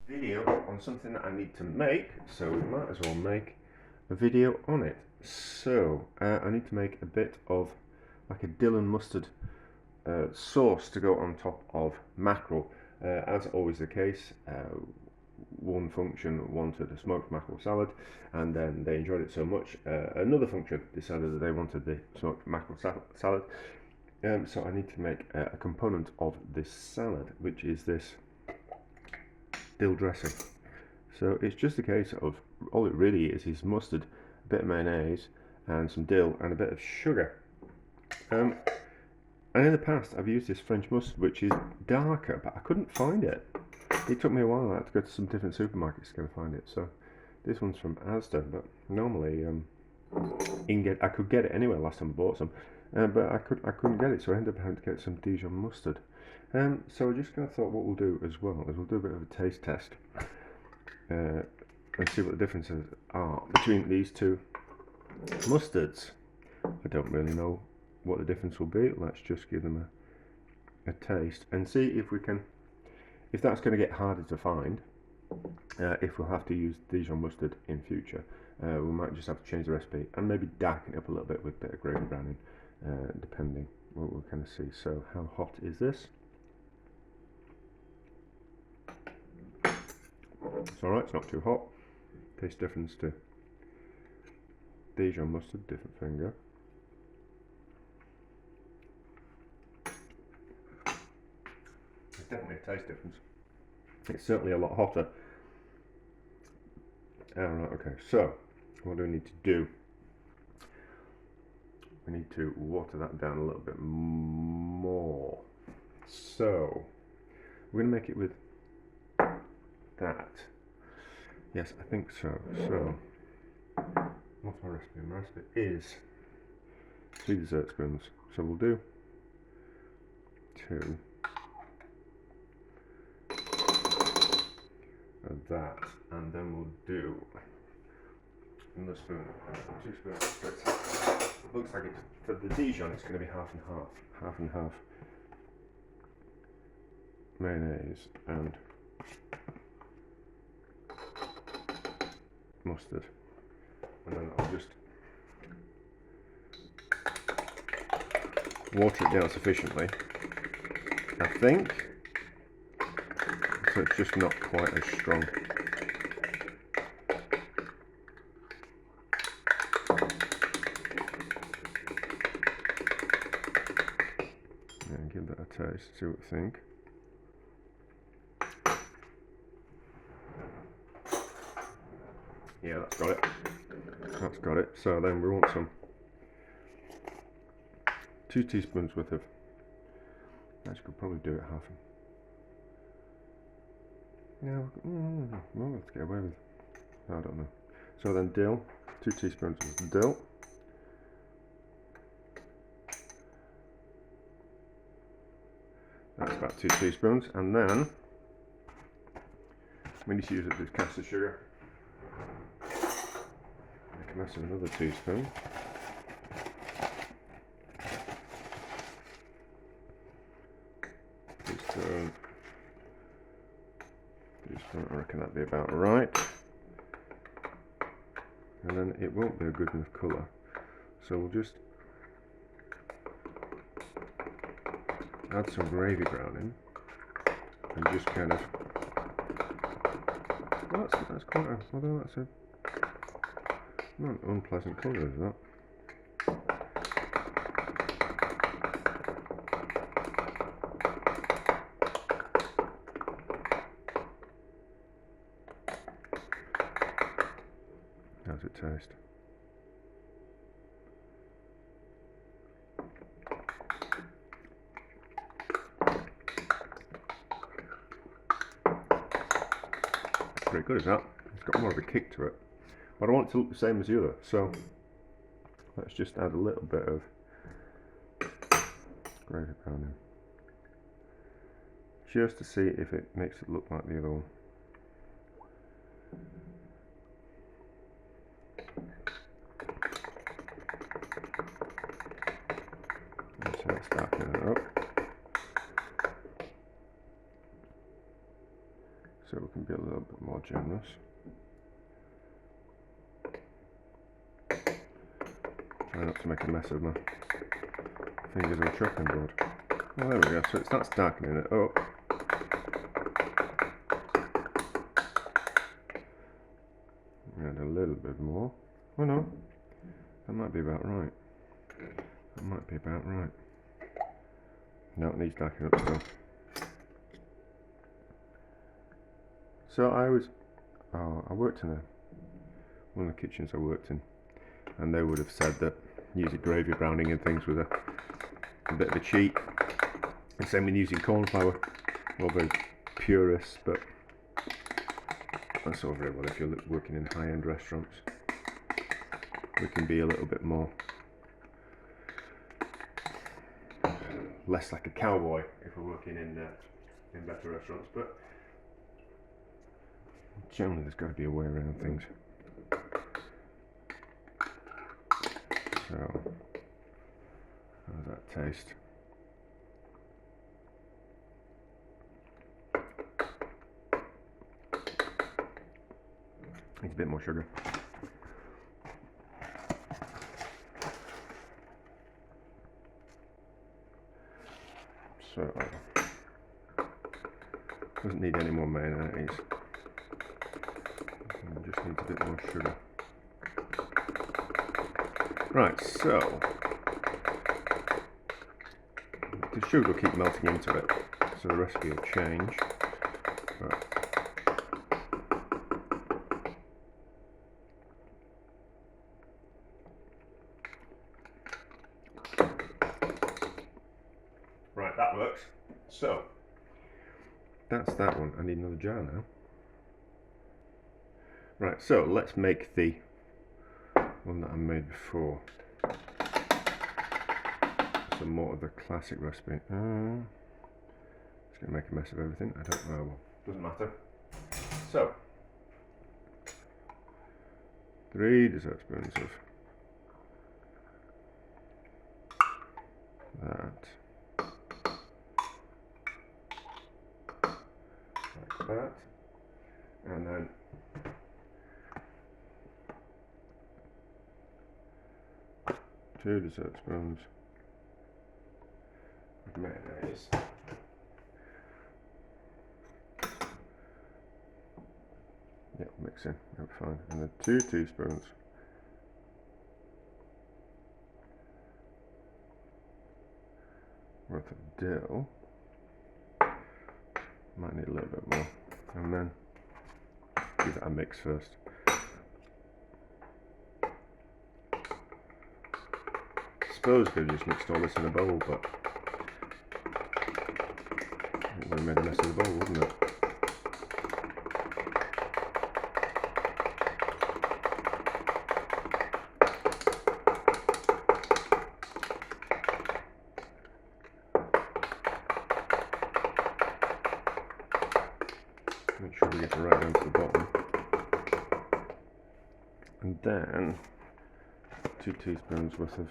video on something that I need to make, so we might as well make a video on it. So I need to make a bit of like a dill and mustard sauce to go on top of mackerel. As always the case, one function wanted a smoked mackerel salad, and then they enjoyed it so much, another function decided that they wanted the smoked mackerel salad. So I need to make a component of this salad, which is this dill dressing. So it's just a case of, all it really is mustard, a bit of mayonnaise, and some dill, and a bit of sugar. And in the past I've used this French mustard, which is darker, but I couldn't find it. It took me a while. I had to go to some different supermarkets to go find it. So this one's from Asda, but normally I could get it anywhere last time I bought some, but I couldn't get it, so I ended up having to get some Dijon mustard. So I just kind of thought what we'll do as well is we'll do a bit of a taste test and see what the differences are between these two mustards. I don't really know what the difference will be. Let's just give them a taste and see if we can, if that's going to get harder to find, if we'll have to use Dijon mustard in future. We might just have to change the recipe and maybe darken it up a little bit with a bit of gravy browning, depending what we'll kind of see. So how hot is this? It's alright, it's not too hot. Taste difference to Dijon mustard, different finger. There's definitely a taste difference. It's certainly a lot hotter. Alright, okay, so what do we need to do? We need to water that down a little bit more. So we're going to make it with that. Yes, I think so. So what's my recipe? My recipe is 3 dessert spoons. So we'll do 2 of that, and then we'll do another spoon, 2 spoons. Looks like it's, for the Dijon it's going to be half and half mayonnaise and mustard, and then I'll just water it down sufficiently, I think, so it's just not quite as strong. And give that a taste, see what you think. Yeah, that's got it. That's got it. So then we want some 2 teaspoons worth of, actually could probably do it half. No, well, let's get away with, I don't know. So then dill, 2 teaspoons of dill. That's about 2 teaspoons, and then we need to use this caster sugar. Make a mess of another teaspoon. Teaspoon, I reckon that'd be about right. And then it won't be a good enough colour, so we'll just add some gravy browning and just kind of, well, that's quite a, although that's a not an unpleasant colour, is that? How's it taste? Pretty good, is that? It's got more of a kick to it, but I want it to look the same as the other, so let's just add a little bit of gravy browning, just to see if it makes it look like the other one. So let's darken it up so we can Maybe a little bit more generous. Try not to make a mess of my fingers on the chopping board. Well, there we go, so it starts darkening it up. And a little bit more. Oh no, that might be about right. That might be about right. No, it needs darkening up still. So I worked in one of the kitchens I worked in, and they would have said that using gravy browning and things was a bit of a cheat. And same with using corn flour. Well, very purists, but that's all very well if you're working in high-end restaurants. We can be a little bit more less like a cowboy if we're working in better restaurants, but generally there's got to be a way around things. So, how does that taste? Needs a bit more sugar. So, doesn't need any more mayonnaise. It just needs a bit more sugar. Right, so the sugar will keep melting into it, so the recipe will change. Right, that works. So that's that one. I need another jar now. Right, so let's make the one that I made before. Some more of the classic recipe. It's going to make a mess of everything. I don't know. Well, doesn't matter. So 3 dessertspoons of that. Like that. And then 2 dessertspoons of mayonnaise. Yep, mix in, that's fine. And then 2 teaspoons worth of dill. Might need a little bit more. And then give it a mix first. I suppose I could have just mixed all this in a bowl, but it would have made a mess of the bowl, wouldn't it? Make sure we get it right down to the bottom. And then 2 teaspoons worth of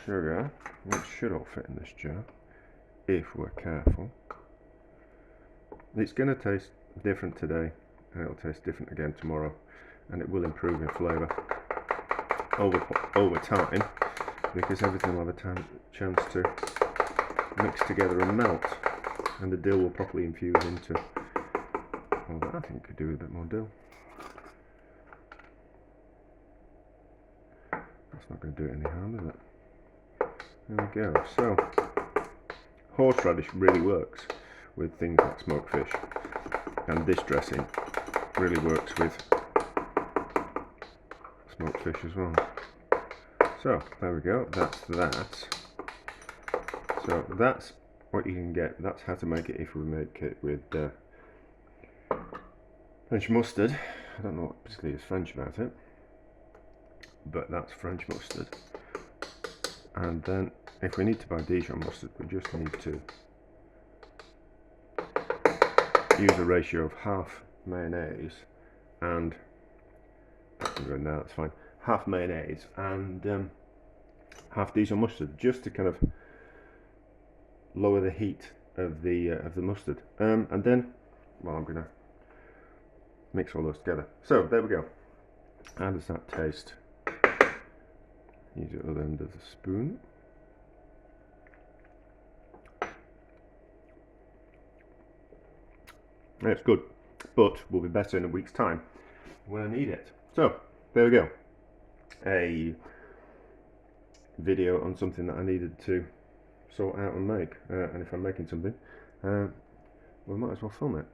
sugar. It should all fit in this jar if we're careful. It's going to taste different today, and it'll taste different again tomorrow, and it will improve in flavour over time, because everything will have a chance to mix together and melt, and the dill will properly infuse into. Well, I think we could do with a bit more dill. That's not going to do it any harm, is it? There we go. So, horseradish really works with things like smoked fish, and this dressing really works with smoked fish as well. So, there we go. That's that. So that's what you can get. That's how to make it if we make it with French mustard. I don't know what particularly is French about it, but that's French mustard. And then if we need to buy Dijon mustard, we just need to use a ratio of half mayonnaise and that's fine. Half mayonnaise and half Dijon mustard, just to kind of lower the heat of the mustard. And then, well, I'm gonna mix all those together. So there we go. How does that taste? Use the other end of the spoon. It's good, but will be better in a week's time when I need it. So there we go. A video on something that I needed to sort out and make. And if I'm making something, we might as well film it.